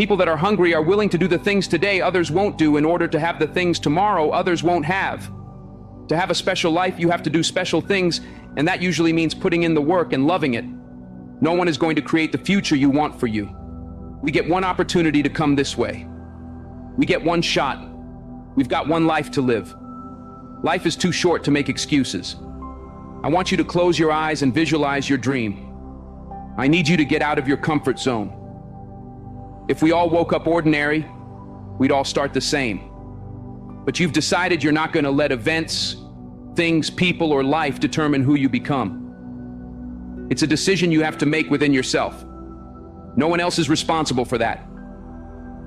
People that are hungry are willing to do the things today others won't do in order to have the things tomorrow others won't have. To have a special life, you have to do special things, and that usually means putting in the work and loving it. No one is going to create the future you want for you. We get one opportunity to come this way. We get one shot. We've got one life to live. Life is too short to make excuses. I want you to close your eyes and visualize your dream. I need you to get out of your comfort zone. If we all woke up ordinary, we'd all start the same. But you've decided you're not going to let events, things, people, or life determine who you become. It's a decision you have to make within yourself. No one else is responsible for that.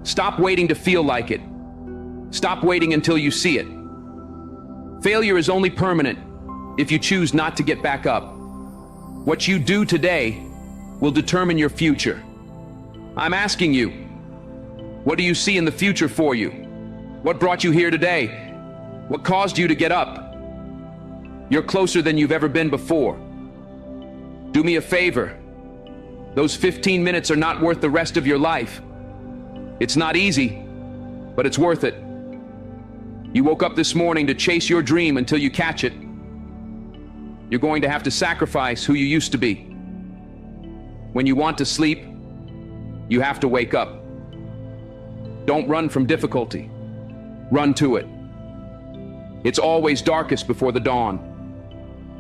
Stop waiting to feel like it. Stop waiting until you see it. Failure is only permanent if you choose not to get back up. What you do today will determine your future. I'm asking you, what do you see in the future for you? What brought you here today? What caused you to get up? You're closer than you've ever been before. Do me a favor. Those 15 minutes are not worth the rest of your life. It's not easy, but it's worth it. You woke up this morning to chase your dream until you catch it. You're going to have to sacrifice who you used to be. When you want to sleep, you have to wake up. Don't run from difficulty. Run to it. It's always darkest before the dawn.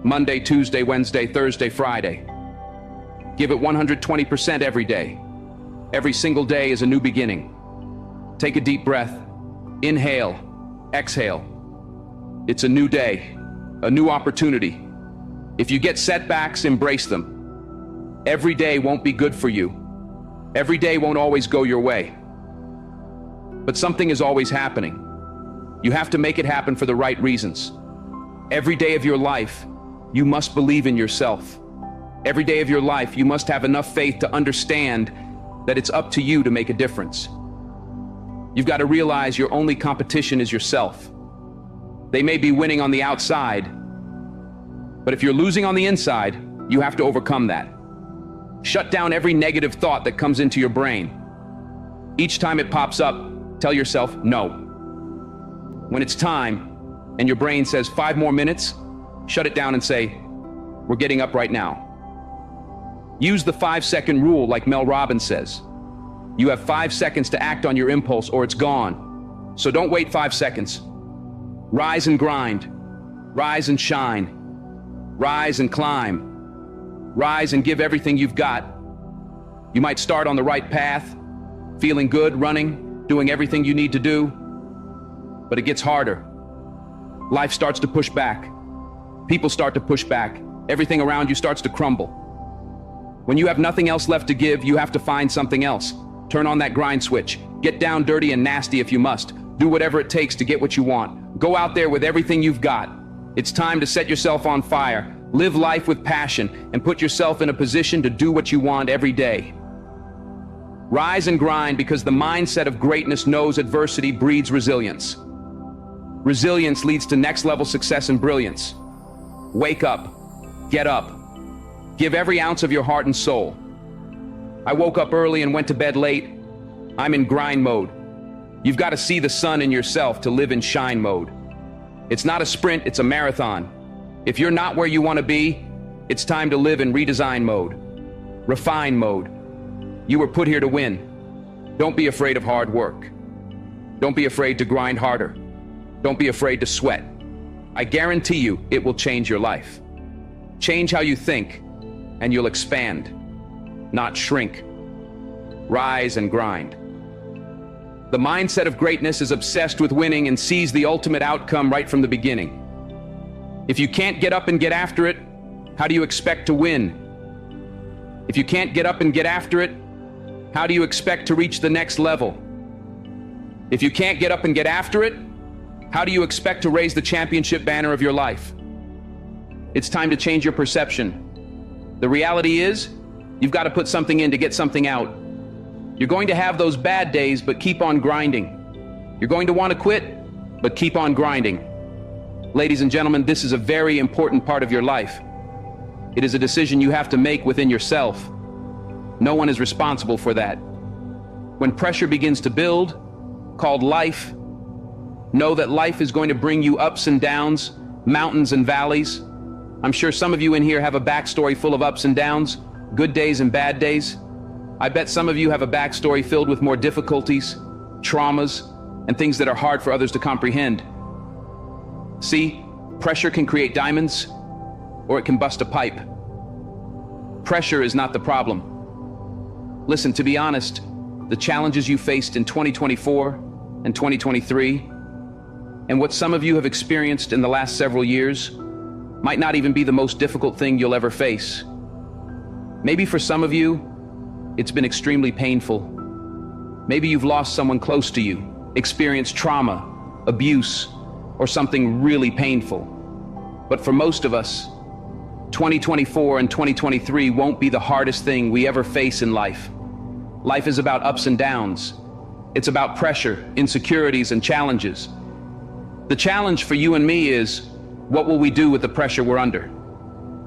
Monday, Tuesday, Wednesday, Thursday, Friday. Give it 120% every day. Every single day is a new beginning. Take a deep breath. Inhale. Exhale. It's a new day, a new opportunity. If you get setbacks, embrace them. Every day won't be good for you. Every day won't always go your way. But something is always happening. You have to make it happen for the right reasons. Every day of your life, you must believe in yourself. Every day of your life, you must have enough faith to understand that it's up to you to make a difference. You've got to realize your only competition is yourself. They may be winning on the outside, but if you're losing on the inside, you have to overcome that. Shut down every negative thought that comes into your brain. Each time it pops up, tell yourself no. When it's time, and your brain says 5 more minutes, shut it down and say, we're getting up right now. Use the 5-second rule like Mel Robbins says. You have 5 seconds to act on your impulse or it's gone. So don't wait 5 seconds. Rise and grind. Rise and shine. Rise and climb. Rise and give everything you've got. You might start on the right path, feeling good, running, doing everything you need to do, but it gets harder. Life starts to push back. People start to push back. Everything around you starts to crumble. When you have nothing else left to give, you have to find something else. Turn on that grind switch. Get down dirty and nasty if you must. Do whatever it takes to get what you want. Go out there with everything you've got. It's time to set yourself on fire. Live life with passion and put yourself in a position to do what you want every day. Rise and grind because the mindset of greatness knows adversity breeds resilience. Resilience leads to next level success and brilliance. Wake up. Get up. Give every ounce of your heart and soul. I woke up early and went to bed late. I'm in grind mode. You've got to see the sun in yourself to live in shine mode. It's not a sprint, it's a marathon. If you're not where you want to be, it's time to live in redesign mode, refine mode. You were put here to win. Don't be afraid of hard work. Don't be afraid to grind harder. Don't be afraid to sweat. I guarantee you it will change your life. Change how you think, and you'll expand, not shrink. Rise and grind. The mindset of greatness is obsessed with winning and sees the ultimate outcome right from the beginning. If you can't get up and get after it, how do you expect to win? If you can't get up and get after it, how do you expect to reach the next level? If you can't get up and get after it, how do you expect to raise the championship banner of your life? It's time to change your perception. The reality is, you've got to put something in to get something out. You're going to have those bad days, but keep on grinding. You're going to want to quit, but keep on grinding. Ladies and gentlemen, this is a very important part of your life. It is a decision you have to make within yourself. No one is responsible for that. When pressure begins to build, called life, know that life is going to bring you ups and downs, mountains and valleys. I'm sure some of you in here have a backstory full of ups and downs, good days and bad days. I bet some of you have a backstory filled with more difficulties, traumas, and things that are hard for others to comprehend. See, pressure can create diamonds, or it can bust a pipe. Pressure is not the problem. Listen, to be honest, the challenges you faced in 2024 and 2023, and what some of you have experienced in the last several years, might not even be the most difficult thing you'll ever face. Maybe for some of you, it's been extremely painful. Maybe you've lost someone close to you, experienced trauma, abuse, or something really painful. But for most of us, 2024 and 2023 won't be the hardest thing we ever face in life. Life is about ups and downs. It's about pressure, insecurities, and challenges. The challenge for you and me is, what will we do with the pressure we're under?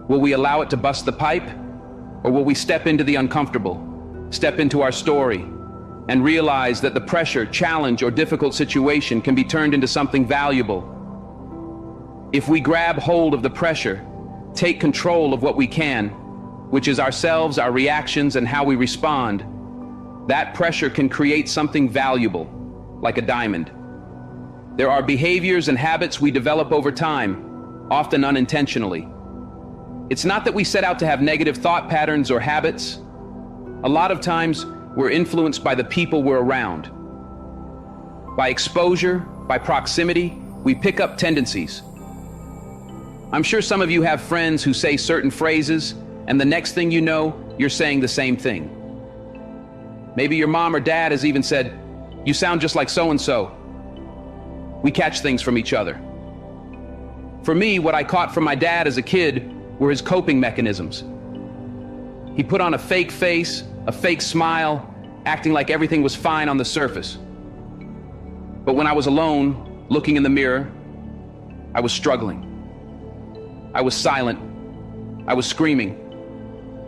Will we allow it to bust the pipe? Or will we step into the uncomfortable, step into our story, and realize that the pressure, challenge, or difficult situation can be turned into something valuable? If we grab hold of the pressure, take control of what we can, which is ourselves, our reactions, and how we respond, that pressure can create something valuable, like a diamond. There are behaviors and habits we develop over time, often unintentionally. It's not that we set out to have negative thought patterns or habits. A lot of times, we're influenced by the people we're around. By exposure, by proximity, we pick up tendencies. I'm sure some of you have friends who say certain phrases, and the next thing you know, you're saying the same thing. Maybe your mom or dad has even said, "You sound just like so-and-so." We catch things from each other. For me, what I caught from my dad as a kid were his coping mechanisms. He put on a fake face, a fake smile, acting like everything was fine on the surface. But when I was alone, looking in the mirror, I was struggling. I was silent. I was screaming.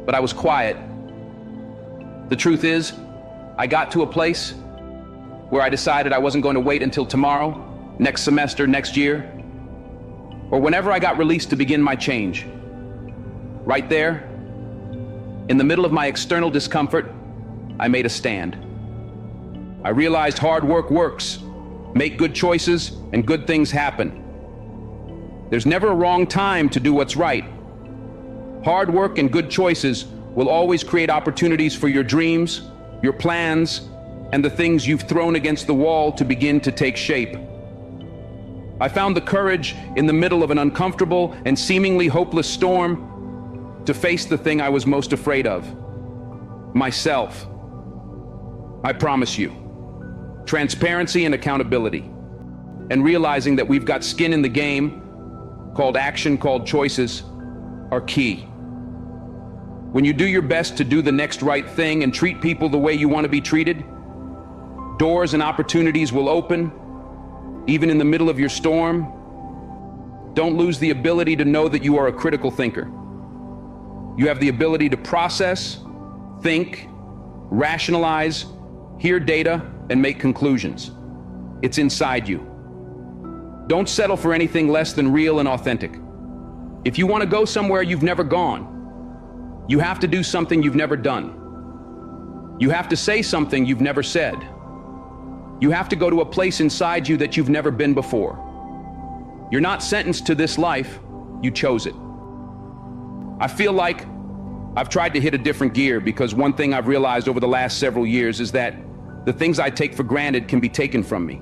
But I was quiet. The truth is, I got to a place where I decided I wasn't going to wait until tomorrow, next semester, next year, or whenever I got released to begin my change. Right there, in the middle of my external discomfort, I made a stand. I realized hard work works. Make good choices and good things happen. There's never a wrong time to do what's right. Hard work and good choices will always create opportunities for your dreams, your plans, and the things you've thrown against the wall to begin to take shape. I found the courage in the middle of an uncomfortable and seemingly hopeless storm to face the thing I was most afraid of, myself. I promise you, transparency and accountability, and realizing that we've got skin in the game, called action, called choices, are key. When you do your best to do the next right thing and treat people the way you want to be treated, doors and opportunities will open, even in the middle of your storm. Don't lose the ability to know that you are a critical thinker. You have the ability to process, think, rationalize, hear data, and make conclusions. It's inside you. Don't settle for anything less than real and authentic. If you want to go somewhere you've never gone, you have to do something you've never done. You have to say something you've never said. You have to go to a place inside you that you've never been before. You're not sentenced to this life, you chose it. I feel like I've tried to hit a different gear because one thing I've realized over the last several years is that the things I take for granted can be taken from me.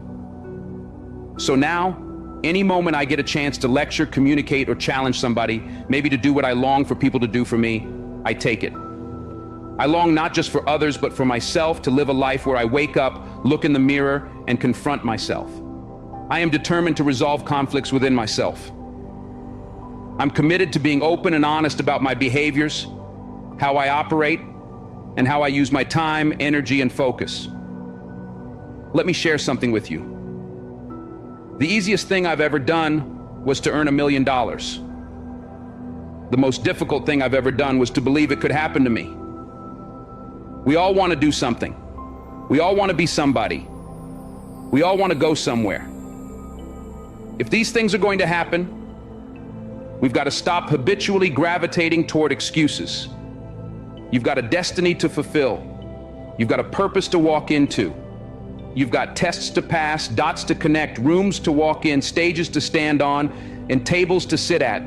So now, any moment I get a chance to lecture, communicate, or challenge somebody, maybe to do what I long for people to do for me, I take it. I long not just for others, but for myself, to live a life where I wake up, look in the mirror, and confront myself. I am determined to resolve conflicts within myself. I'm committed to being open and honest about my behaviors, how I operate, and how I use my time, energy, and focus. Let me share something with you. The easiest thing I've ever done was to earn $1 million. The most difficult thing I've ever done was to believe it could happen to me. We all want to do something. We all want to be somebody. We all want to go somewhere. If these things are going to happen, we've got to stop habitually gravitating toward excuses. You've got a destiny to fulfill. You've got a purpose to walk into. You've got tests to pass, dots to connect, rooms to walk in, stages to stand on, and tables to sit at.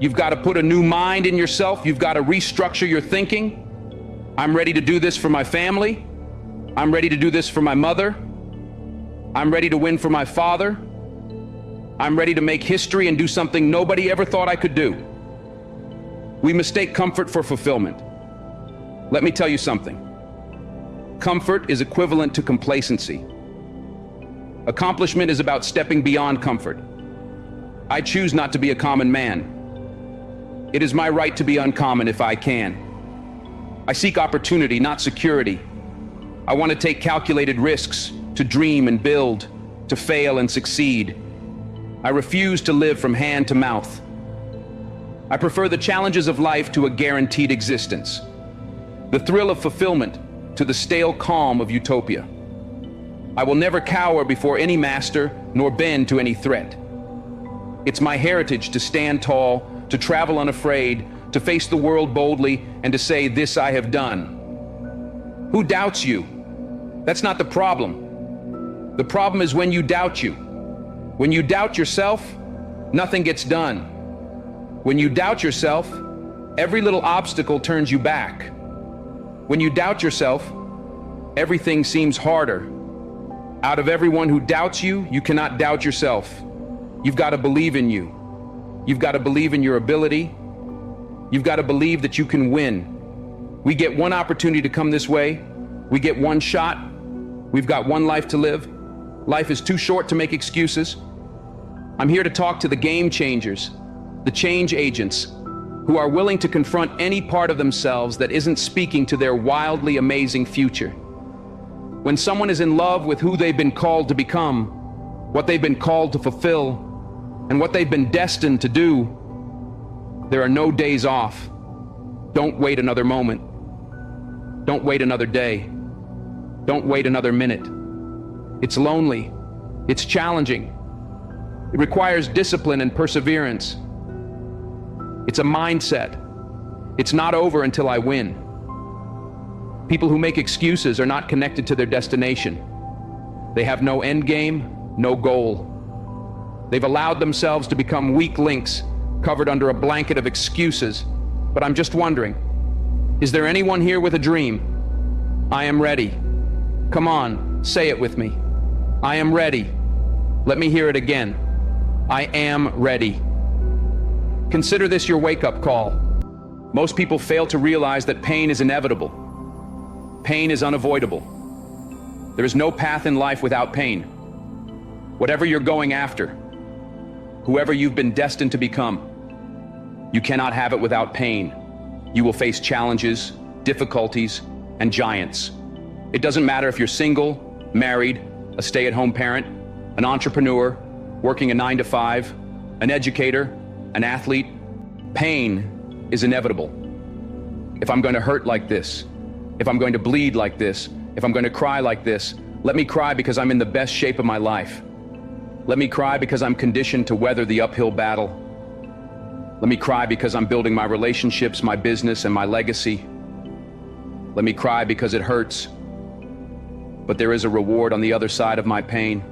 You've got to put a new mind in yourself. You've got to restructure your thinking. I'm ready to do this for my family. I'm ready to do this for my mother. I'm ready to win for my father. I'm ready to make history and do something nobody ever thought I could do. We mistake comfort for fulfillment. Let me tell you something. Comfort is equivalent to complacency. Accomplishment is about stepping beyond comfort. I choose not to be a common man. It is my right to be uncommon if I can. I seek opportunity, not security. I want to take calculated risks, to dream and build, to fail and succeed. I refuse to live from hand to mouth. I prefer the challenges of life to a guaranteed existence, the thrill of fulfillment to the stale calm of utopia. I will never cower before any master, nor bend to any threat. It's my heritage to stand tall, to travel unafraid, to face the world boldly, and to say, "This I have done." Who doubts you? That's not the problem. The problem is when you doubt you. When you doubt yourself, nothing gets done. When you doubt yourself, every little obstacle turns you back. When you doubt yourself, everything seems harder. Out of everyone who doubts you, you cannot doubt yourself. You've got to believe in you. You've got to believe in your ability. You've got to believe that you can win. We get one opportunity to come this way. We get one shot. We've got one life to live. Life is too short to make excuses. I'm here to talk to the game changers, the change agents, who are willing to confront any part of themselves that isn't speaking to their wildly amazing future. When someone is in love with who they've been called to become, what they've been called to fulfill, and what they've been destined to do, there are no days off. Don't wait another moment. Don't wait another day. Don't wait another minute. It's lonely. It's challenging. It requires discipline and perseverance. It's a mindset. It's not over until I win. People who make excuses are not connected to their destination. They have no end game, no goal. They've allowed themselves to become weak links covered under a blanket of excuses. But I'm just wondering, is there anyone here with a dream? I am ready. Come on, say it with me. I am ready. Let me hear it again. I am ready. Consider this your wake-up call. Most people fail to realize that pain is inevitable. Pain is unavoidable. There is no path in life without pain. Whatever you're going after, whoever you've been destined to become, you cannot have it without pain. You will face challenges, difficulties, and giants. It doesn't matter if you're single, married, a stay-at-home parent, an entrepreneur, working a 9-to-5, an educator, an athlete. Pain is inevitable. If I'm going to hurt like this, if I'm going to bleed like this, if I'm going to cry like this, let me cry because I'm in the best shape of my life. Let me cry because I'm conditioned to weather the uphill battle. Let me cry because I'm building my relationships, my business, and my legacy. Let me cry because it hurts. But there is a reward on the other side of my pain.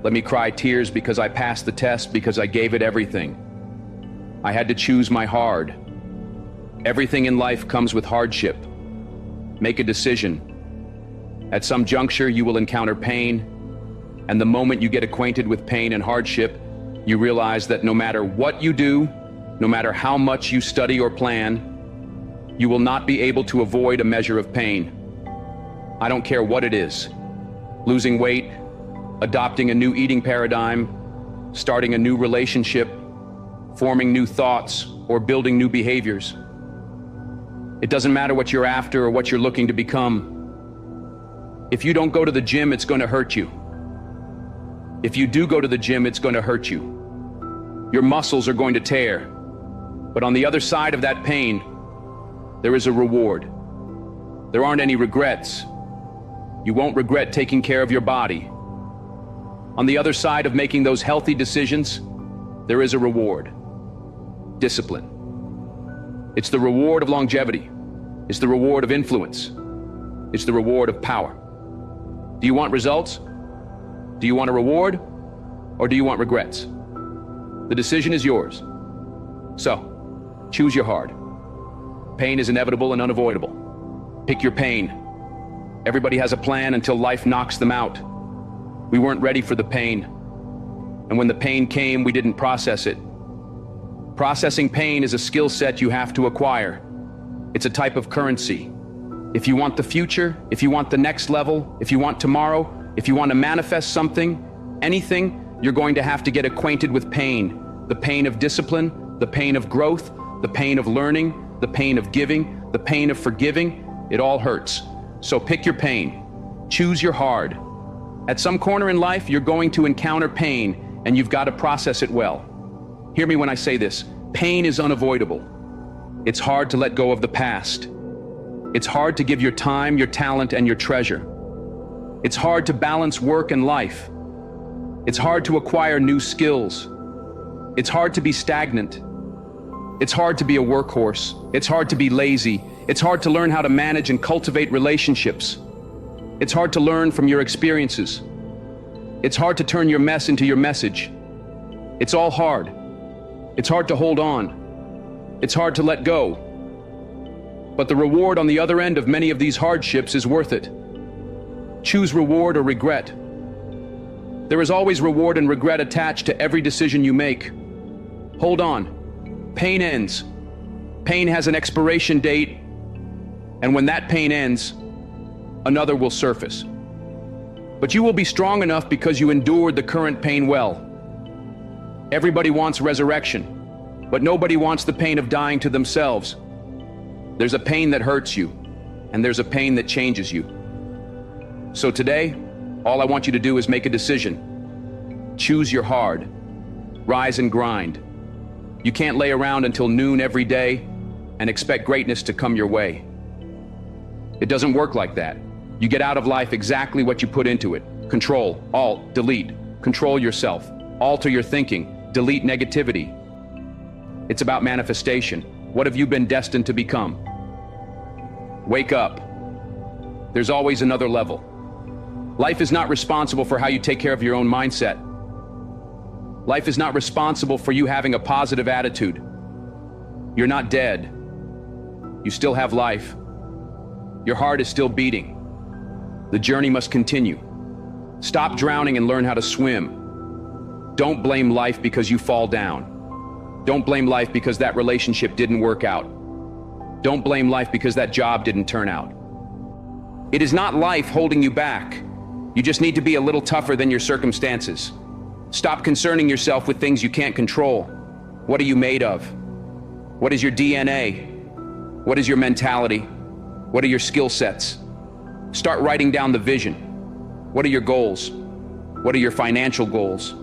Let me cry tears because I passed the test, because I gave it everything. I had to choose my hard. Everything in life comes with hardship. Make a decision. At some juncture, you will encounter pain, and the moment you get acquainted with pain and hardship, you realize that no matter what you do, no matter how much you study or plan, you will not be able to avoid a measure of pain. I don't care what it is. Losing weight, adopting a new eating paradigm, starting a new relationship, forming new thoughts, or building new behaviors. It doesn't matter what you're after or what you're looking to become. If you don't go to the gym, it's going to hurt you. If you do go to the gym, it's going to hurt you. Your muscles are going to tear. But on the other side of that pain, there is a reward. There aren't any regrets. You won't regret taking care of your body. On the other side of making those healthy decisions, there is a reward. Discipline. It's the reward of longevity. It's the reward of influence. It's the reward of power. Do you want results? Do you want a reward? Or do you want regrets? The decision is yours. So, choose your heart. Pain is inevitable and unavoidable. Pick your pain. Everybody has a plan until life knocks them out. We weren't ready for the pain. And when the pain came, we didn't process it. Processing pain is a skill set you have to acquire. It's a type of currency. If you want the future, if you want the next level, if you want tomorrow, if you want to manifest something, anything, you're going to have to get acquainted with pain. The pain of discipline, the pain of growth, the pain of learning, the pain of giving, the pain of forgiving. It all hurts. So pick your pain. Choose your hard. At some corner in life, you're going to encounter pain, and you've got to process it well. Hear me when I say this. Pain is unavoidable. It's hard to let go of the past. It's hard to give your time, your talent, and your treasure. It's hard to balance work and life. It's hard to acquire new skills. It's hard to be stagnant. It's hard to be a workhorse. It's hard to be lazy. It's hard to learn how to manage and cultivate relationships. It's hard to learn from your experiences. It's hard to turn your mess into your message. It's all hard. It's hard to hold on. It's hard to let go. But the reward on the other end of many of these hardships is worth it. Choose reward or regret. There is always reward and regret attached to every decision you make. Hold on. Pain ends. Pain has an expiration date, and when that pain ends, another will surface. But you will be strong enough because you endured the current pain well. Everybody wants resurrection, but nobody wants the pain of dying to themselves. There's a pain that hurts you, and there's a pain that changes you. So today, all I want you to do is make a decision. Choose your hard. Rise and grind. You can't lay around until noon every day and expect greatness to come your way. It doesn't work like that. You get out of life exactly what you put into it. Control, alt, delete. Control yourself. Alter your thinking. Delete negativity. It's about manifestation. What have you been destined to become? Wake up. There's always another level. Life is not responsible for how you take care of your own mindset. Life is not responsible for you having a positive attitude. You're not dead. You still have life. Your heart is still beating. The journey must continue. Stop drowning and learn how to swim. Don't blame life because you fall down. Don't blame life because that relationship didn't work out. Don't blame life because that job didn't turn out. It is not life holding you back. You just need to be a little tougher than your circumstances. Stop concerning yourself with things you can't control. What are you made of? What is your DNA? What is your mentality? What are your skill sets? Start writing down the vision. What are your goals? What are your financial goals?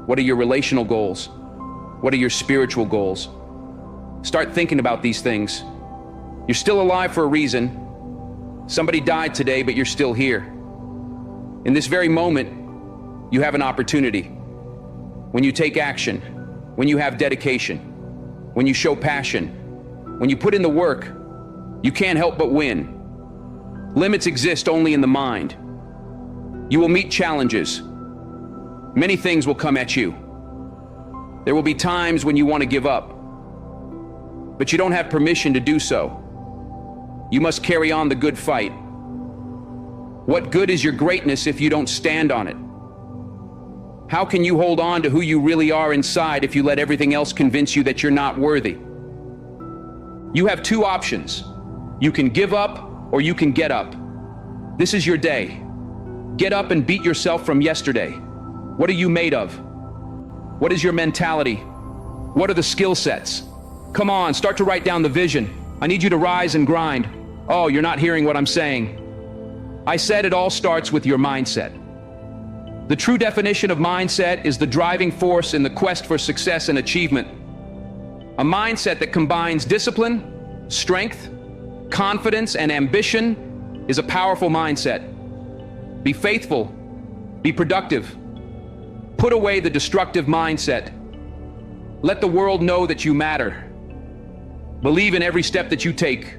What are your relational goals? What are your spiritual goals? Start thinking about these things. You're still alive for a reason. Somebody died today, but you're still here. In this very moment, you have an opportunity. When you take action, when you have dedication, when you show passion, when you put in the work, you can't help but win. Limits exist only in the mind. You will meet challenges. Many things will come at you. There will be times when you want to give up, but you don't have permission to do so. You must carry on the good fight. What good is your greatness if you don't stand on it? How can you hold on to who you really are inside if you let everything else convince you that you're not worthy? You have two options. You can give up or you can get up. This is your day. Get up and beat yourself from yesterday. What are you made of? What is your mentality? What are the skill sets? Come on, start to write down the vision. I need you to rise and grind. Oh, you're not hearing what I'm saying. I said it all starts with your mindset. The true definition of mindset is the driving force in the quest for success and achievement. A mindset that combines discipline, strength, confidence, and ambition is a powerful mindset. Be faithful. Be productive. Put away the destructive mindset. Let the world know that you matter. Believe in every step that you take.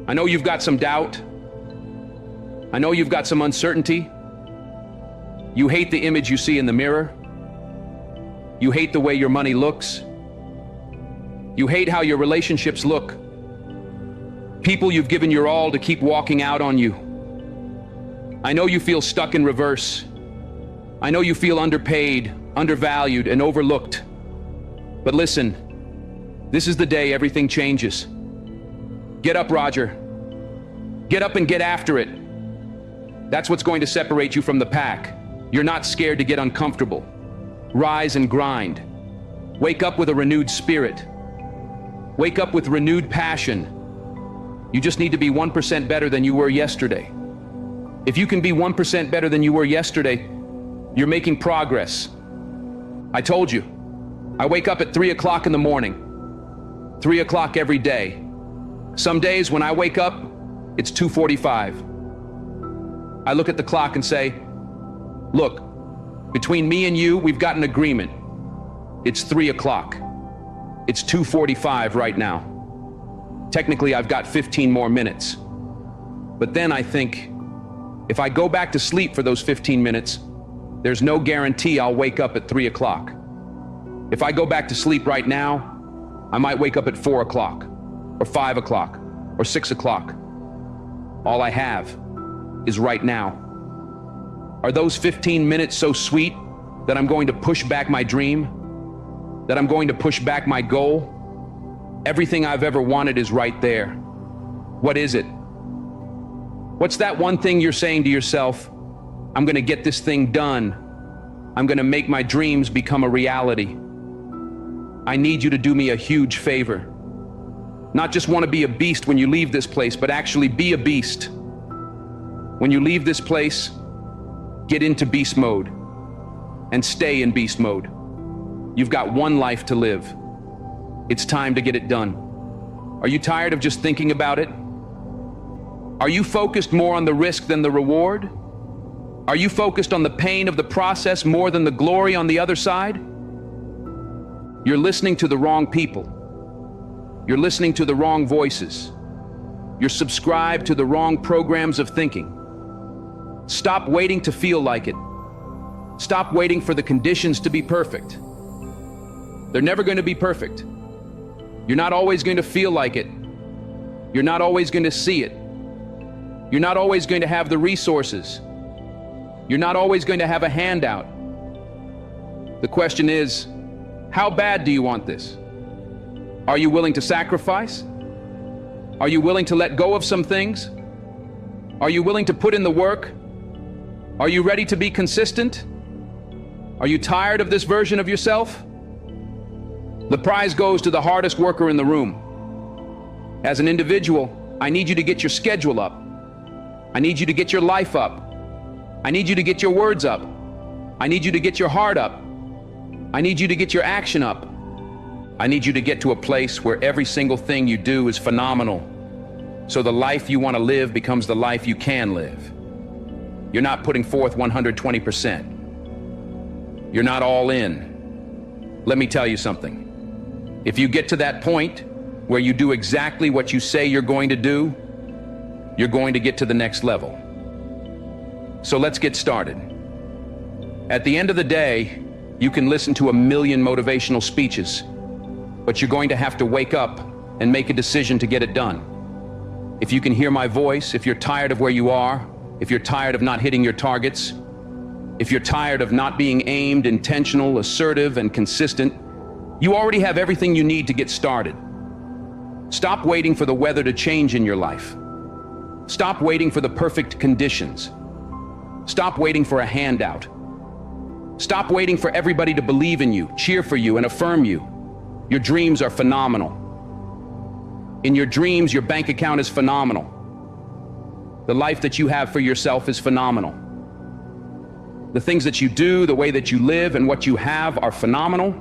I know you've got some doubt. I know you've got some uncertainty. You hate the image you see in the mirror. You hate the way your money looks. You hate how your relationships look. People you've given your all to keep walking out on you. I know you feel stuck in reverse. I know you feel underpaid, undervalued, and overlooked. But listen, this is the day everything changes. Get up, Roger. Get up and get after it. That's what's going to separate you from the pack. You're not scared to get uncomfortable. Rise and grind. Wake up with a renewed spirit. Wake up with renewed passion. You just need to be 1% better than you were yesterday. If you can be 1% better than you were yesterday, you're making progress. I told you, I wake up at 3 o'clock in the morning. 3 o'clock every day. Some days when I wake up, it's 2:45. I look at the clock and say, look, between me and you, we've got an agreement. It's 3 o'clock. It's 2:45 right now. Technically, I've got 15 more minutes. But then I think, if I go back to sleep for those 15 minutes, there's no guarantee I'll wake up at 3 o'clock. If I go back to sleep right now, I might wake up at 4 o'clock, or 5 o'clock, or 6 o'clock. All I have is right now. Are those 15 minutes so sweet that I'm going to push back my dream? That I'm going to push back my goal? Everything I've ever wanted is right there. What is it? What's that one thing you're saying to yourself? I'm going to get this thing done. I'm going to make my dreams become a reality. I need you to do me a huge favor. Not just want to be a beast when you leave this place, but actually be a beast. When you leave this place, get into beast mode and stay in beast mode. You've got one life to live. It's time to get it done. Are you tired of just thinking about it? Are you focused more on the risk than the reward? Are you focused on the pain of the process more than the glory on the other side? You're listening to the wrong people. You're listening to the wrong voices. You're subscribed to the wrong programs of thinking. Stop waiting to feel like it. Stop waiting for the conditions to be perfect. They're never going to be perfect. You're not always going to feel like it. You're not always going to see it. You're not always going to have the resources. You're not always going to have a handout. The question is, how bad do you want this? Are you willing to sacrifice? Are you willing to let go of some things? Are you willing to put in the work? Are you ready to be consistent? Are you tired of this version of yourself? The prize goes to the hardest worker in the room. As an individual, I need you to get your schedule up. I need you to get your life up. I need you to get your words up. I need you to get your heart up. I need you to get your action up. I need you to get to a place where every single thing you do is phenomenal, so the life you want to live becomes the life you can live. You're not putting forth 120%. You're not all in. Let me tell you something. If you get to that point where you do exactly what you say you're going to do, you're going to get to the next level. So let's get started. At the end of the day, you can listen to 1,000,000 motivational speeches, but you're going to have to wake up and make a decision to get it done. If you can hear my voice, if you're tired of where you are, if you're tired of not hitting your targets, if you're tired of not being aimed, intentional, assertive, and consistent, you already have everything you need to get started. Stop waiting for the weather to change in your life. Stop waiting for the perfect conditions. Stop waiting for a handout. Stop waiting for everybody to believe in you, cheer for you, and affirm you. Your dreams are phenomenal. In your dreams, your bank account is phenomenal. The life that you have for yourself is phenomenal. The things that you do, the way that you live, and what you have are phenomenal.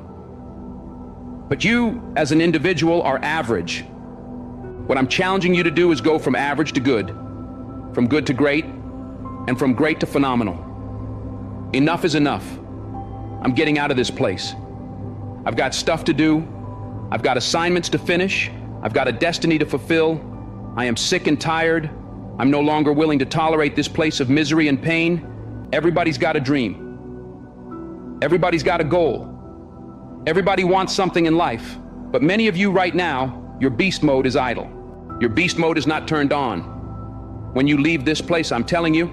But you, as an individual, are average. What I'm challenging you to do is go from average to good, from good to great, and from great to phenomenal. Enough is enough. I'm getting out of this place. I've got stuff to do. I've got assignments to finish. I've got a destiny to fulfill. I am sick and tired. I'm no longer willing to tolerate this place of misery and pain. Everybody's got a dream. Everybody's got a goal. Everybody wants something in life. But many of you right now, your beast mode is idle. Your beast mode is not turned on. When you leave this place, I'm telling you,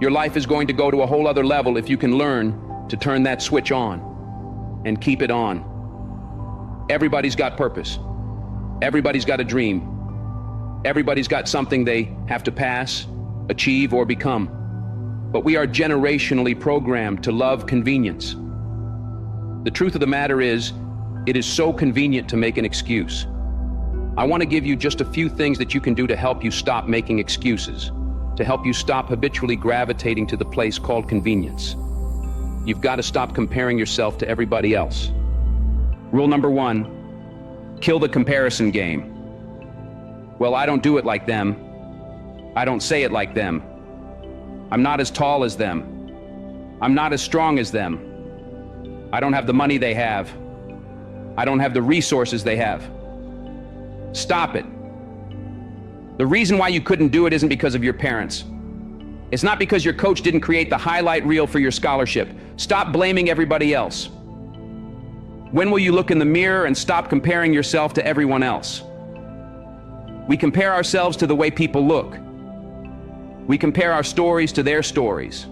your life is going to go to a whole other level if you can learn to turn that switch on and keep it on. Everybody's got purpose. Everybody's got a dream. Everybody's got something they have to pass, achieve, or become. But we are generationally programmed to love convenience. The truth of the matter is, it is so convenient to make an excuse. I want to give you just a few things that you can do to help you stop making excuses, to help you stop habitually gravitating to the place called convenience. You've got to stop comparing yourself to everybody else. Rule number 1, kill the comparison game. Well, I don't do it like them. I don't say it like them. I'm not as tall as them. I'm not as strong as them. I don't have the money they have. I don't have the resources they have. Stop it. The reason why you couldn't do it isn't because of your parents. It's not because your coach didn't create the highlight reel for your scholarship. Stop blaming everybody else. When will you look in the mirror and stop comparing yourself to everyone else? We compare ourselves to the way people look. We compare our stories to their stories.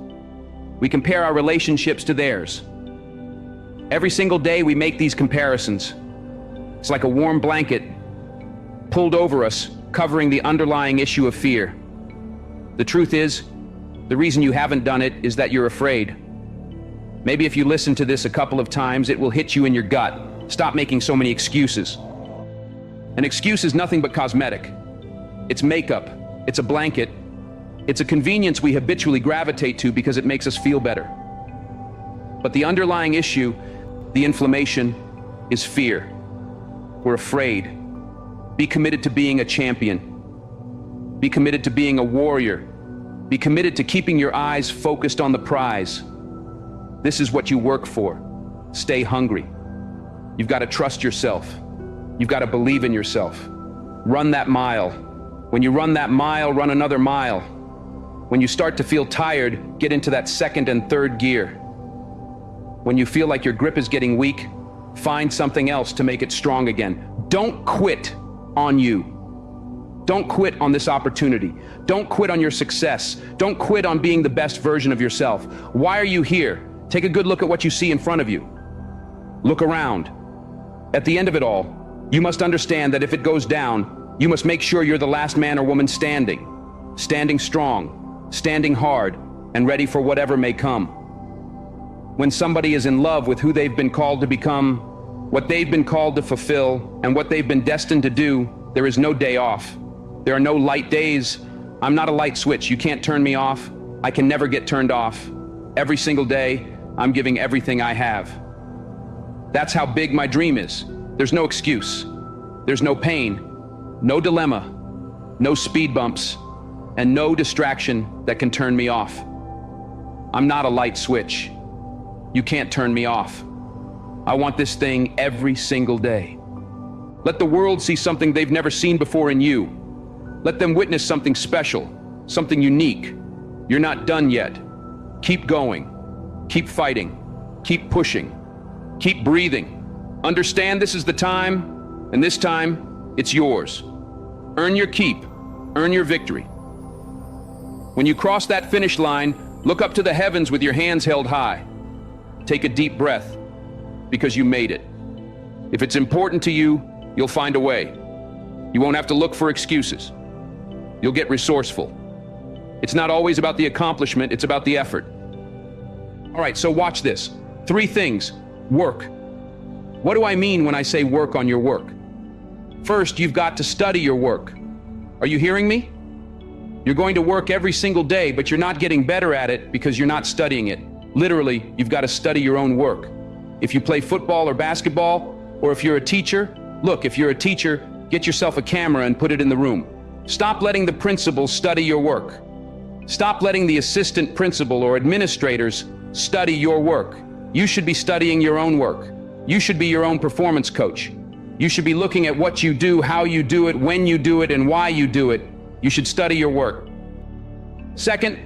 We compare our relationships to theirs. Every single day we make these comparisons. It's like a warm blanket pulled over us, covering the underlying issue of fear. The truth is, the reason you haven't done it is that you're afraid. Maybe if you listen to this a couple of times, it will hit you in your gut. Stop making so many excuses. An excuse is nothing but cosmetic. It's makeup. It's a blanket. It's a convenience we habitually gravitate to because it makes us feel better. But the underlying issue, the inflammation, is fear. We're afraid. Be committed to being a champion. Be committed to being a warrior. Be committed to keeping your eyes focused on the prize. This is what you work for. Stay hungry. You've got to trust yourself. You've got to believe in yourself. Run that mile. When you run that mile, run another mile. When you start to feel tired, get into that second and third gear. When you feel like your grip is getting weak, find something else to make it strong again. Don't quit on you. Don't quit on this opportunity. Don't quit on your success. Don't quit on being the best version of yourself. Why are you here? Take a good look at what you see in front of you. Look around. At the end of it all, you must understand that if it goes down, you must make sure you're the last man or woman standing. Standing strong, standing hard, and ready for whatever may come. When somebody is in love with who they've been called to become, what they've been called to fulfill, and what they've been destined to do, there is no day off. There are no light days. I'm not a light switch. You can't turn me off. I can never get turned off. Every single day, I'm giving everything I have. That's how big my dream is. There's no excuse. There's no pain, no dilemma, no speed bumps, and no distraction that can turn me off. I'm not a light switch. You can't turn me off. I want this thing every single day. Let the world see something they've never seen before in you. Let them witness something special, something unique. You're not done yet. Keep going. Keep fighting. Keep pushing. Keep breathing. Understand this is the time, and this time, it's yours. Earn your keep. Earn your victory. When you cross that finish line, look up to the heavens with your hands held high. Take a deep breath, because you made it. If it's important to you, you'll find a way. You won't have to look for excuses. You'll get resourceful. It's not always about the accomplishment, it's about the effort. All right, so watch this. 3 things. Work. What do I mean when I say work on your work? First, you've got to study your work. Are you hearing me? You're going to work every single day, but you're not getting better at it because you're not studying it. Literally, you've got to study your own work. If you play football or basketball, or if you're a teacher, look, if you're a teacher, get yourself a camera and put it in the room. Stop letting the principals study your work. Stop letting the assistant principal or administrators study your work. You should be studying your own work. You should be your own performance coach. You should be looking at what you do, how you do it, when you do it, and why you do it. You should study your work. Second,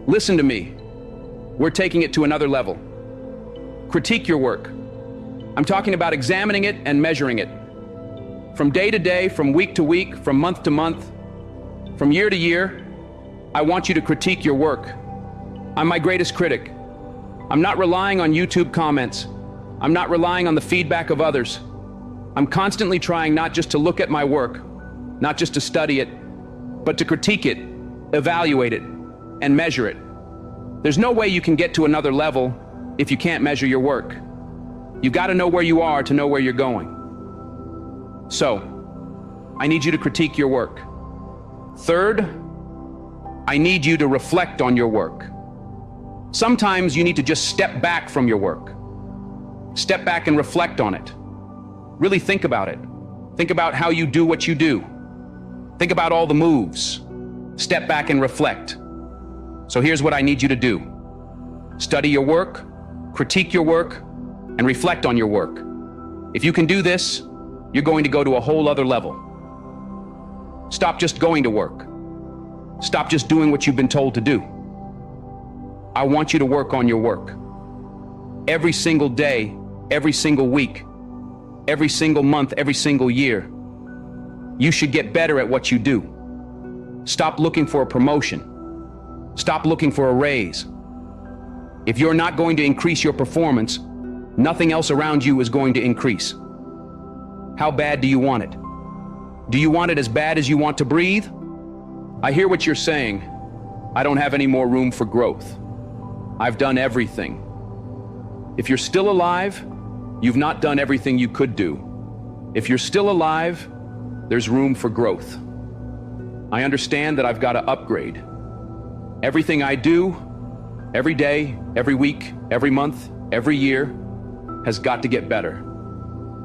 listen to me. We're taking it to another level. Critique your work. I'm talking about examining it and measuring it. From day to day, from week to week, from month to month, from year to year, I want you to critique your work. I'm my greatest critic. I'm not relying on YouTube comments. I'm not relying on the feedback of others. I'm constantly trying not just to look at my work, not just to study it, but to critique it, evaluate it, and measure it. There's no way you can get to another level if you can't measure your work. You've got to know where you are to know where you're going. So, I need you to critique your work. Third, I need you to reflect on your work. Sometimes you need to just step back from your work. Step back and reflect on it. Really think about it. Think about how you do what you do. Think about all the moves. Step back and reflect. So here's what I need you to do. Study your work, critique your work, and reflect on your work. If you can do this, you're going to go to a whole other level. Stop just going to work. Stop just doing what you've been told to do. I want you to work on your work. Every single day, every single week, every single month, every single year, you should get better at what you do. Stop looking for a promotion. Stop looking for a raise. If you're not going to increase your performance, nothing else around you is going to increase. How bad do you want it? Do you want it as bad as you want to breathe? I hear what you're saying. I don't have any more room for growth. I've done everything. If you're still alive, you've not done everything you could do. If you're still alive, there's room for growth. I understand that I've got to upgrade. Everything I do, every day, every week, every month, every year, has got to get better.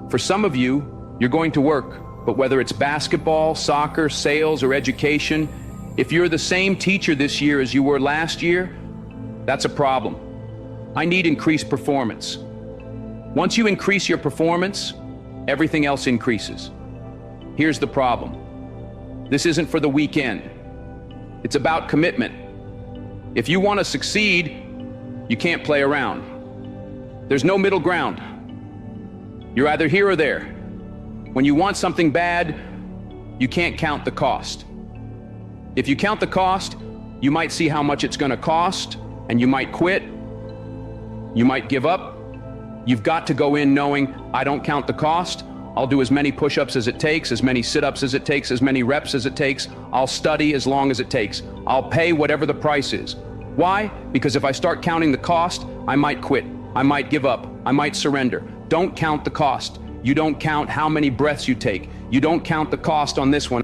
For some of you, you're going to work, but whether it's basketball, soccer, sales, or education, if you're the same teacher this year as you were last year, that's a problem. I need increased performance. Once you increase your performance, everything else increases. Here's the problem. This isn't for the weekend. It's about commitment. If you want to succeed, you can't play around. There's no middle ground. You're either here or there. When you want something bad, you can't count the cost. If you count the cost, you might see how much it's going to cost, and you might quit. You might give up. You've got to go in knowing, I don't count the cost. I'll do as many push-ups as it takes, as many sit-ups as it takes, as many reps as it takes. I'll study as long as it takes. I'll pay whatever the price is. Why? Because if I start counting the cost, I might quit. I might give up. I might surrender. Don't count the cost. You don't count how many breaths you take. You don't count the cost on this one.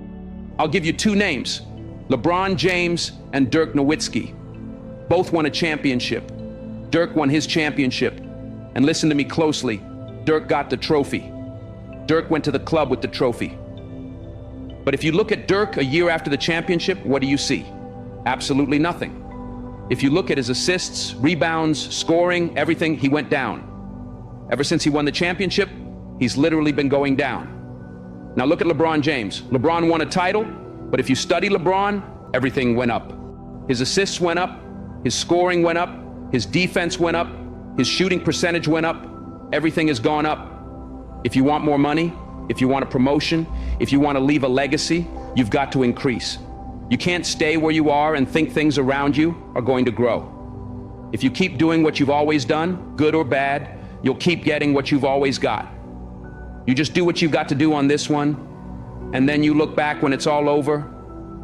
I'll give you two names, LeBron James and Dirk Nowitzki. Both won a championship. Dirk won his championship. And listen to me closely, Dirk got the trophy. Dirk went to the club with the trophy. But if you look at Dirk a year after the championship, what do you see? Absolutely nothing. If you look at his assists, rebounds, scoring, everything, he went down. Ever since he won the championship, he's literally been going down. Now look at LeBron James. LeBron won a title, but if you study LeBron, everything went up. His assists went up, his scoring went up, his defense went up, his shooting percentage went up, everything has gone up. If you want more money, if you want a promotion, if you want to leave a legacy, you've got to increase. You can't stay where you are and think things around you are going to grow. If you keep doing what you've always done, good or bad, you'll keep getting what you've always got. You just do what you've got to do on this one, and then you look back when it's all over,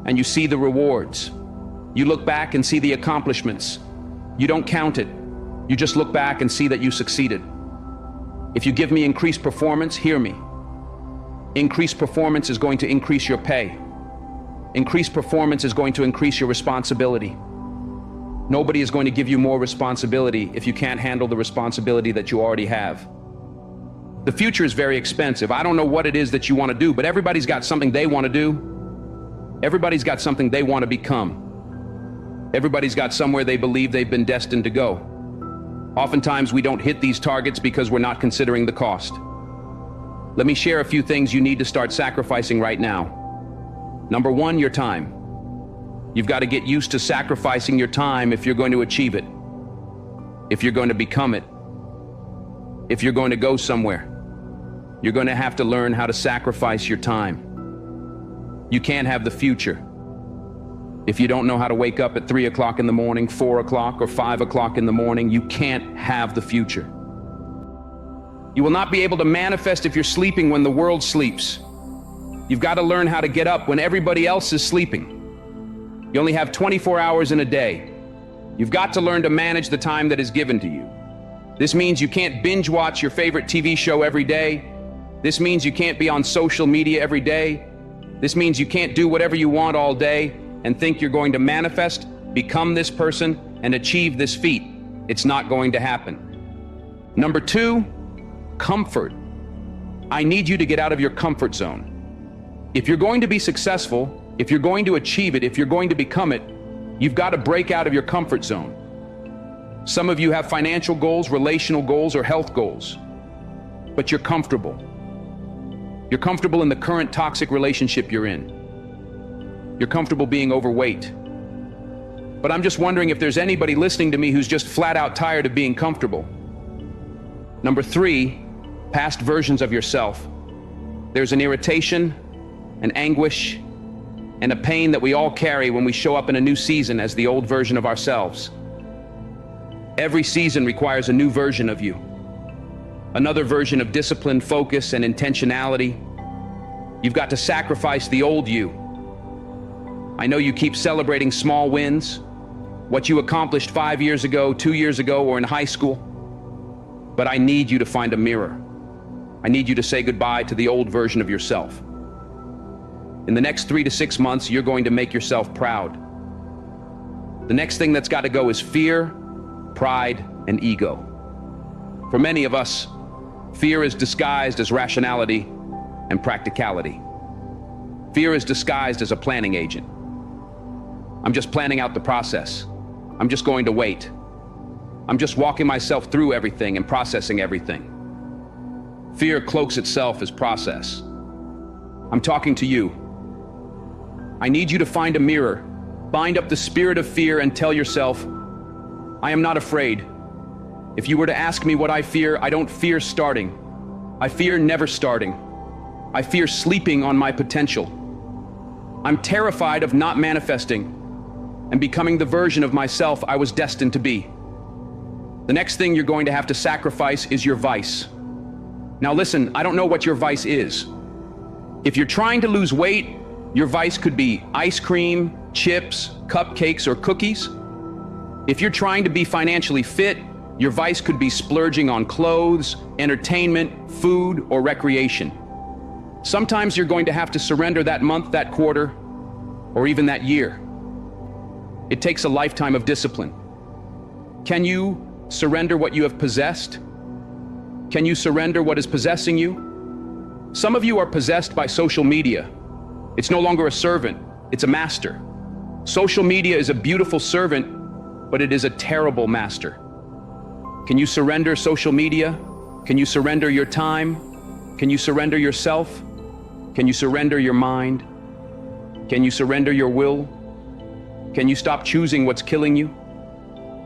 and you see the rewards. You look back and see the accomplishments. You don't count it. You just look back and see that you succeeded. If you give me increased performance, hear me. Increased performance is going to increase your pay. Increased performance is going to increase your responsibility. Nobody is going to give you more responsibility if you can't handle the responsibility that you already have. The future is very expensive. I don't know what it is that you want to do, but everybody's got something they want to do. Everybody's got something they want to become. Everybody's got somewhere they believe they've been destined to go. Oftentimes we don't hit these targets because we're not considering the cost. Let me share a few things you need to start sacrificing right now. Number one, your time. You've got to get used to sacrificing your time if you're going to achieve it, if you're going to become it, if you're going to go somewhere. You're going to have to learn how to sacrifice your time. You can't have the future if you don't know how to wake up at 3 o'clock in the morning, 4 o'clock, or 5 o'clock in the morning. You can't have the future. You will not be able to manifest if you're sleeping when the world sleeps. You've got to learn how to get up when everybody else is sleeping. You only have 24 hours in a day. You've got to learn to manage the time that is given to you. This means you can't binge watch your favorite TV show every day. This means you can't be on social media every day. This means you can't do whatever you want all day and think you're going to manifest, become this person, and achieve this feat. It's not going to happen. Number two, comfort. I need you to get out of your comfort zone. If you're going to be successful, if you're going to achieve it, if you're going to become it, you've got to break out of your comfort zone. Some of you have financial goals, relational goals, or health goals, but you're comfortable. You're comfortable in the current toxic relationship you're in. You're comfortable being overweight. But I'm just wondering if there's anybody listening to me who's just flat out tired of being comfortable. Number three, past versions of yourself. There's an irritation, an anguish, and a pain that we all carry when we show up in a new season as the old version of ourselves. Every season requires a new version of you. Another version of discipline, focus, and intentionality. You've got to sacrifice the old you. I know you keep celebrating small wins, what you accomplished 5 years ago, 2 years ago, or in high school. But I need you to find a mirror. I need you to say goodbye to the old version of yourself. In the next 3 to 6 months, you're going to make yourself proud. The next thing that's got to go is fear, pride, and ego. For many of us, fear is disguised as rationality and practicality. Fear is disguised as a planning agent. I'm just planning out the process. I'm just going to wait. I'm just walking myself through everything and processing everything. Fear cloaks itself as process. I'm talking to you. I need you to find a mirror, bind up the spirit of fear, and tell yourself, I am not afraid. If you were to ask me what I fear, I don't fear starting. I fear never starting. I fear sleeping on my potential. I'm terrified of not manifesting and becoming the version of myself I was destined to be. The next thing you're going to have to sacrifice is your vice. Now listen, I don't know what your vice is. If you're trying to lose weight, your vice could be ice cream, chips, cupcakes, or cookies. If you're trying to be financially fit, your vice could be splurging on clothes, entertainment, food, or recreation. Sometimes you're going to have to surrender that month, that quarter, or even that year. It takes a lifetime of discipline. Can you surrender what you have possessed? Can you surrender what is possessing you? Some of you are possessed by social media. It's no longer a servant, it's a master. Social media is a beautiful servant, but it is a terrible master. Can you surrender social media? Can you surrender your time? Can you surrender yourself? Can you surrender your mind? Can you surrender your will? Can you stop choosing what's killing you?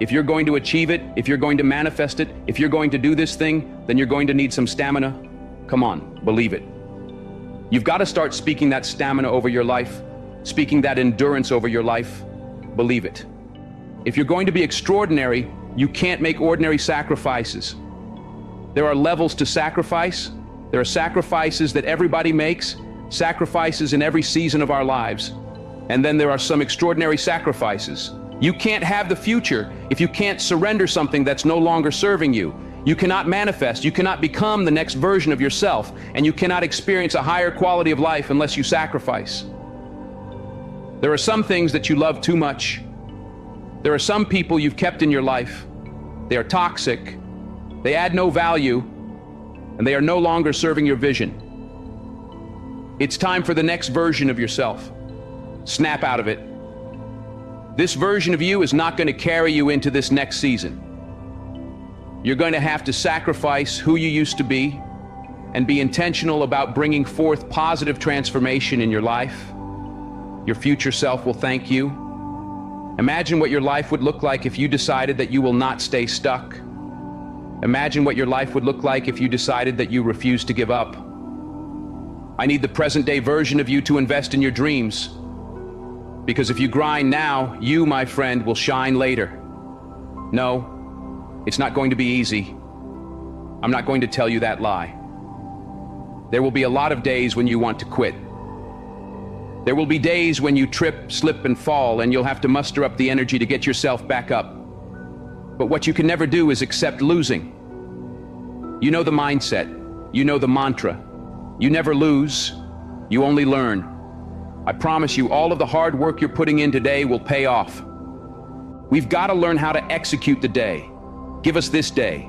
If you're going to achieve it, if you're going to manifest it, if you're going to do this thing, then you're going to need some stamina. Come on, believe it. You've got to start speaking that stamina over your life, speaking that endurance over your life. Believe it. If you're going to be extraordinary, you can't make ordinary sacrifices. There are levels to sacrifice. There are sacrifices that everybody makes, sacrifices in every season of our lives. And then there are some extraordinary sacrifices. You can't have the future if you can't surrender something that's no longer serving you. You cannot manifest, you cannot become the next version of yourself, and you cannot experience a higher quality of life unless you sacrifice. There are some things that you love too much. There are some people you've kept in your life. They are toxic, they add no value, and they are no longer serving your vision. It's time for the next version of yourself. Snap out of it. This version of you is not going to carry you into this next season. You're going to have to sacrifice who you used to be and be intentional about bringing forth positive transformation in your life. Your future self will thank you. Imagine what your life would look like if you decided that you will not stay stuck. Imagine what your life would look like if you decided that you refuse to give up. I need the present-day version of you to invest in your dreams. Because if you grind now, you, my friend, will shine later. No, it's not going to be easy. I'm not going to tell you that lie. There will be a lot of days when you want to quit. There will be days when you trip, slip, and fall, and you'll have to muster up the energy to get yourself back up. But what you can never do is accept losing. You know the mindset. You know the mantra. You never lose. You only learn. I promise you, all of the hard work you're putting in today will pay off. We've got to learn how to execute the day. Give us this day.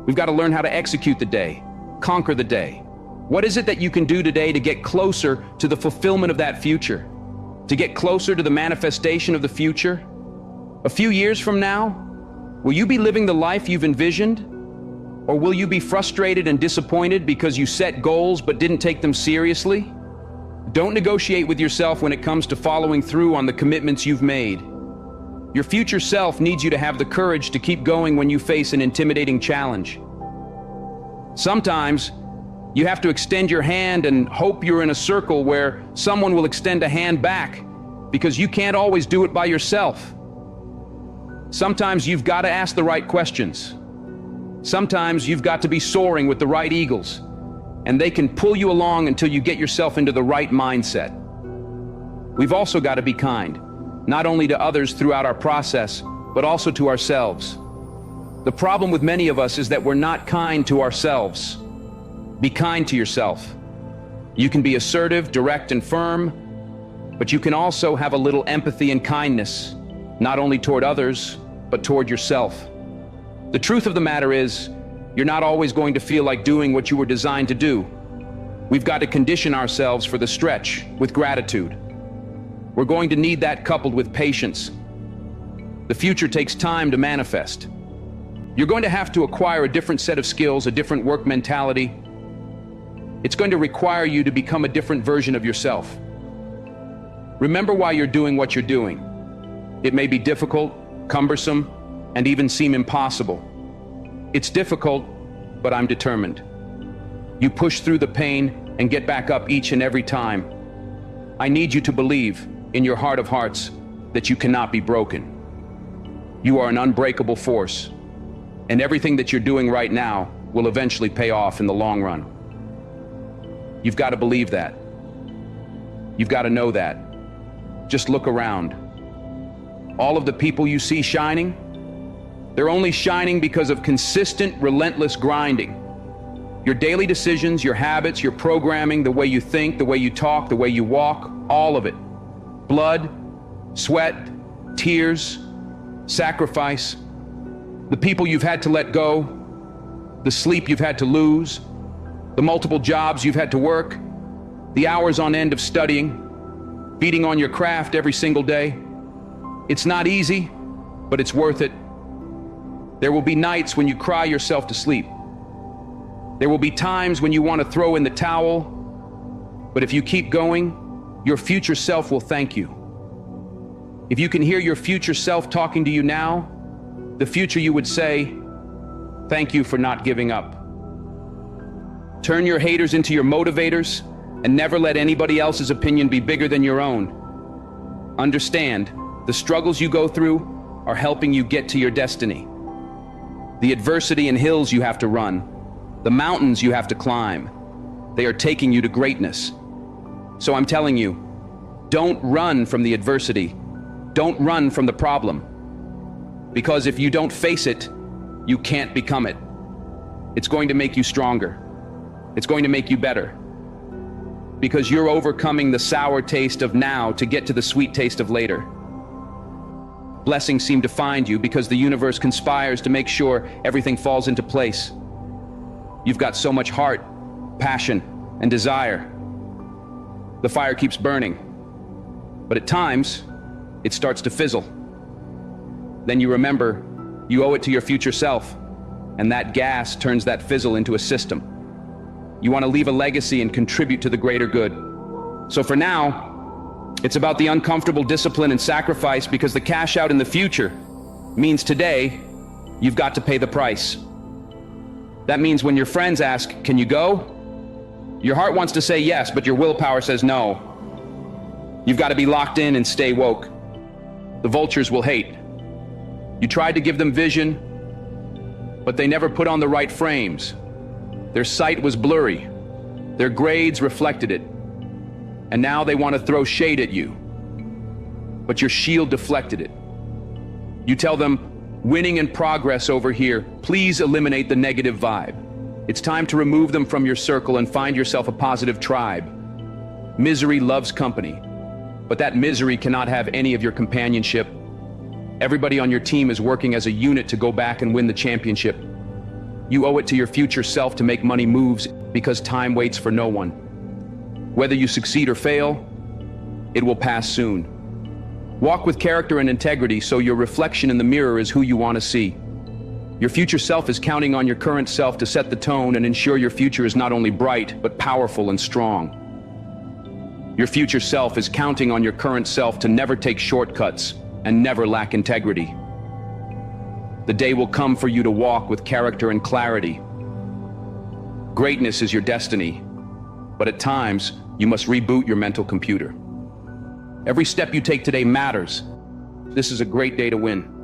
We've got to learn how to execute the day. Conquer the day. What is it that you can do today to get closer to the fulfillment of that future? To get closer to the manifestation of the future? A few years from now, will you be living the life you've envisioned? Or will you be frustrated and disappointed because you set goals but didn't take them seriously? Don't negotiate with yourself when it comes to following through on the commitments you've made. Your future self needs you to have the courage to keep going when you face an intimidating challenge. Sometimes, you have to extend your hand and hope you're in a circle where someone will extend a hand back, because you can't always do it by yourself. Sometimes you've got to ask the right questions. Sometimes you've got to be soaring with the right eagles, and they can pull you along until you get yourself into the right mindset. We've also got to be kind, not only to others throughout our process, but also to ourselves. The problem with many of us is that we're not kind to ourselves. Be kind to yourself. You can be assertive, direct, and firm, but you can also have a little empathy and kindness, not only toward others, but toward yourself. The truth of the matter is, you're not always going to feel like doing what you were designed to do. We've got to condition ourselves for the stretch with gratitude. We're going to need that coupled with patience. The future takes time to manifest. You're going to have to acquire a different set of skills, a different work mentality. It's going to require you to become a different version of yourself. Remember why you're doing what you're doing. It may be difficult, cumbersome, and even seem impossible. It's difficult, but I'm determined. You push through the pain and get back up each and every time. I need you to believe in your heart of hearts that you cannot be broken. You are an unbreakable force, and everything that you're doing right now will eventually pay off in the long run. You've got to believe that. You've got to know that. Just look around. All of the people you see shining, they're only shining because of consistent, relentless grinding. Your daily decisions, your habits, your programming, the way you think, the way you talk, the way you walk, all of it. Blood, sweat, tears, sacrifice. The people you've had to let go, the sleep you've had to lose, the multiple jobs you've had to work, the hours on end of studying, beating on your craft every single day. It's not easy, but it's worth it. There will be nights when you cry yourself to sleep. There will be times when you want to throw in the towel, but if you keep going, your future self will thank you. If you can hear your future self talking to you now, the future you would say, "Thank you for not giving up." Turn your haters into your motivators, and never let anybody else's opinion be bigger than your own. Understand, the struggles you go through are helping you get to your destiny. The adversity and hills you have to run, the mountains you have to climb, they are taking you to greatness. So I'm telling you, don't run from the adversity. Don't run from the problem. Because if you don't face it, you can't become it. It's going to make you stronger. It's going to make you better. Because you're overcoming the sour taste of now to get to the sweet taste of later. Blessings seem to find you because the universe conspires to make sure everything falls into place. You've got so much heart, passion, and desire. The fire keeps burning. But at times, it starts to fizzle. Then you remember, you owe it to your future self, and that gas turns that fizzle into a system. You want to leave a legacy and contribute to the greater good. So for now, it's about the uncomfortable discipline and sacrifice, because the cash out in the future means today you've got to pay the price. That means when your friends ask, "Can you go?" your heart wants to say yes, but your willpower says no. You've got to be locked in and stay woke. The vultures will hate. You tried to give them vision, but they never put on the right frames. Their sight was blurry. Their grades reflected it. And now they want to throw shade at you. But your shield deflected it. You tell them, "Winning and progress over here. Please eliminate the negative vibe." It's time to remove them from your circle and find yourself a positive tribe. Misery loves company, but that misery cannot have any of your companionship. Everybody on your team is working as a unit to go back and win the championship. You owe it to your future self to make money moves, because time waits for no one. Whether you succeed or fail, it will pass soon. Walk with character and integrity, so your reflection in the mirror is who you want to see. Your future self is counting on your current self to set the tone and ensure your future is not only bright, but powerful and strong. Your future self is counting on your current self to never take shortcuts and never lack integrity. The day will come for you to walk with character and clarity. Greatness is your destiny, but at times, you must reboot your mental computer. Every step you take today matters. This is a great day to win.